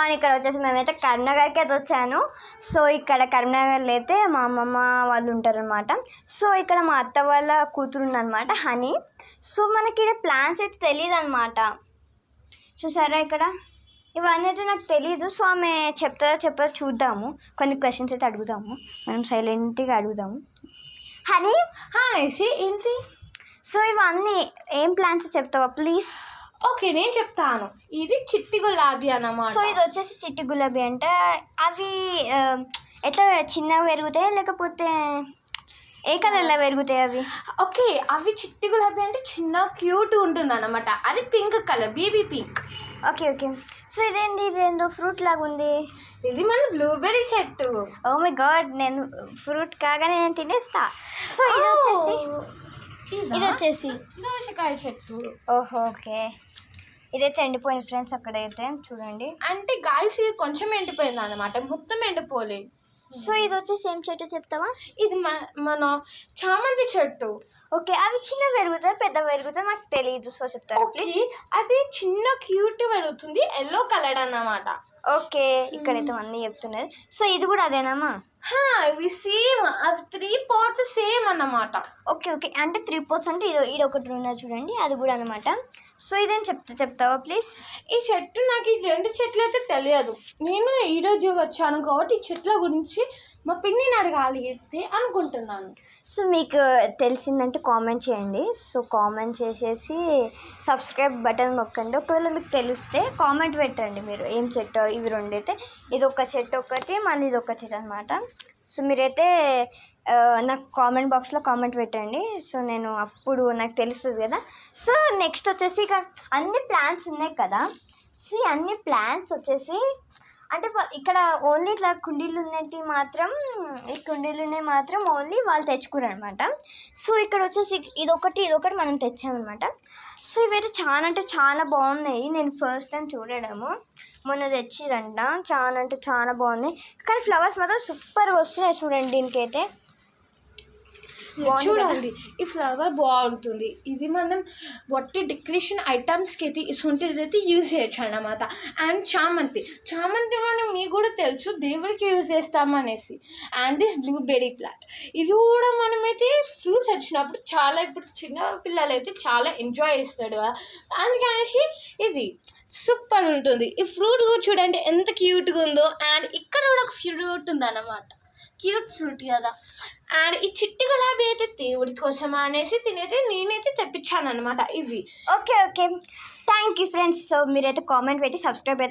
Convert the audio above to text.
And ఇక్కడ వచ్చేసి మేమైతే కరీంనగర్కి అయితే వచ్చాను. సో ఇక్కడ కరీంనగర్లో అయితే మా అమ్మమ్మ వాళ్ళు ఉంటారనమాట. సో ఇక్కడ మా అత్త వాళ్ళ కూతురు ఉందన్నమాట హనీ. సో మనకి ఇక్కడ ప్లాన్స్ అయితే తెలియదు అనమాట. చూసారా ఇక్కడ ఇవన్నీ అయితే నాకు తెలీదు. సో ఆమె చెప్తారో చూద్దాము. కొన్ని క్వశ్చన్స్ అయితే అడుగుదాము. మనం సైలెంట్గా అడుగుదాము. హనీ ఏంటి? సో ఇవన్నీ ఏం ప్లాన్స్ చెప్తావా ప్లీజ్? ఓకే, నేను చెప్తాను. ఇది చిట్టి గులాబీ అన్నమాట. సో ఇది వచ్చేసి చిట్టి గులాబీ అంటే అవి ఎట్లా చిన్నగా పెరుగుతాయి లేకపోతే ఏ కలర్లో పెరుగుతాయి అవి? ఓకే, అవి చిట్టి గులాబీ అంటే చిన్న క్యూట్ ఉంటుంది అన్నమాట. అది pink colour, baby pink. Okay. So ఇదేందో ఫ్రూట్ లాగా ఉంది. ఇది మన బ్లూబెర్రీ చెట్టు. ఓ మై గాడ్, నేను ఫ్రూట్ కాగానే నేను తినేస్తా. సో ఇది వచ్చేసి దోసకాయ చెట్టు. ఓహో ఓకే. ఇదైతే ఎండిపోయింది ఫ్రెండ్స్. అక్కడైతే చూడండి. అంటే గాయస్ ఇది కొంచెం ఎండిపోయింది అన్నమాట, మొత్తం ఎండిపోలేదు. సో ఇది వచ్చేసి ఏం చెట్టు చెప్తావా? ఇది మన చామంతి చెట్టు. ఓకే, అవి చిన్న పెరుగుతాయి పెద్ద పెరుగుతాయి నాకు తెలియదు. సో చెప్తారా ప్లీజ్? అది చిన్న క్యూట్ పెరుగుతుంది, ఎల్లో కలర్ అన్నమాట. ఓకే, ఇక్కడైతే అన్నీ చెప్తున్నది. సో ఇది కూడా అదేనామా? ఇవి సేమ్, అవి 3 పార్ట్స్ సేమ్ అన్నమాట. ఓకే అంటే 3 పార్ట్స్ అంటే ఇది ఒకటి ఉన్నది చూడండి, అది కూడా అనమాట. సో ఇదేం చెప్తావా ప్లీజ్? ఈ చెట్టు నాకు ఈ 2 చెట్లు అయితే తెలియదు. నేను ఈరోజు వచ్చాను కాబట్టి ఈ చెట్ల గురించి మా పిన్నిని అడగాలి అయితే అనుకుంటున్నాను. సో మీకు తెలిసిందంటే కామెంట్ చేయండి. సో కామెంట్ చేసేసి సబ్స్క్రైబ్ బటన్ నొక్కండి. ఒకవేళ మీకు తెలిస్తే కామెంట్ పెట్టండి మీరు ఏం చెట్టు. ఇవి 2 అయితే ఇది ఒక చెట్టు ఒకటి, మళ్ళీ ఇది ఒక చెట్టు అనమాట. సో మీరైతే నాకు కామెంట్ బాక్స్లో కామెంట్ పెట్టండి. సో నేను అప్పుడు నాకు తెలుస్తుంది కదా. సో నెక్స్ట్ వచ్చేసి ఇక అన్ని ప్లాంట్స్ ఉన్నాయి కదా. సో అన్ని ప్లాంట్స్ వచ్చేసి అంటే ఇక్కడ ఓన్లీ ఇట్లా కుండీలు ఉన్నట్టు మాత్రం, ఈ కుండీలు ఉన్నాయి మాత్రం ఓన్లీ వాళ్ళు తెచ్చుకోరు అనమాట. సో ఇక్కడ వచ్చేసి ఇదొకటి మనం తెచ్చామన్నమాట. సో ఇవైతే చాలా అంటే చాలా బాగున్నాయి. నేను ఫస్ట్ టైం చూడడము, మొన్న తెచ్చిరంట. చాలా అంటే చాలా బాగున్నాయి. కానీ ఫ్లవర్స్ మాత్రం సూపర్గా వస్తున్నాయి చూడండి. దీనికైతే చూడండి, ఈ ఫ్లవర్ బాగుంటుంది. ఇది మనం వట్టి డెకరేషన్ ఐటమ్స్కి అయితే ఇసుంటిది అయితే యూజ్ చేయొచ్చు అన్నమాట. అండ్ చామంతి మనం మీకు కూడా తెలుసు దేవుడికి యూజ్ చేస్తామనేసి. అండ్ దిస్ బ్లూబెర్రీ ప్లాంట్, ఇది కూడా మనమైతే ఫ్రూట్స్ వచ్చినప్పుడు చాలా, ఇప్పుడు చిన్న పిల్లలు అయితే చాలా ఎంజాయ్ చేస్తాడు. అందుకనేసి ఇది సూపర్ ఉంటుంది. ఈ ఫ్రూట్ కూడా చూడండి ఎంత క్యూట్గా ఉందో. అండ్ ఇక్కడ కూడా ఒక ఫ్రూట్ ఉంది అన్నమాట, క్యూట్ ఫ్రూట్ కదా. అండ్ ఈ చిట్టి గులాబీ అయితే దేవుడి కోసం అనేసి నేనైతే తెప్పించాను అనమాట ఇవి. Okay thank you friends. So మీరైతే కామెంట్ పెట్టి సబ్స్క్రైబ్ అయితే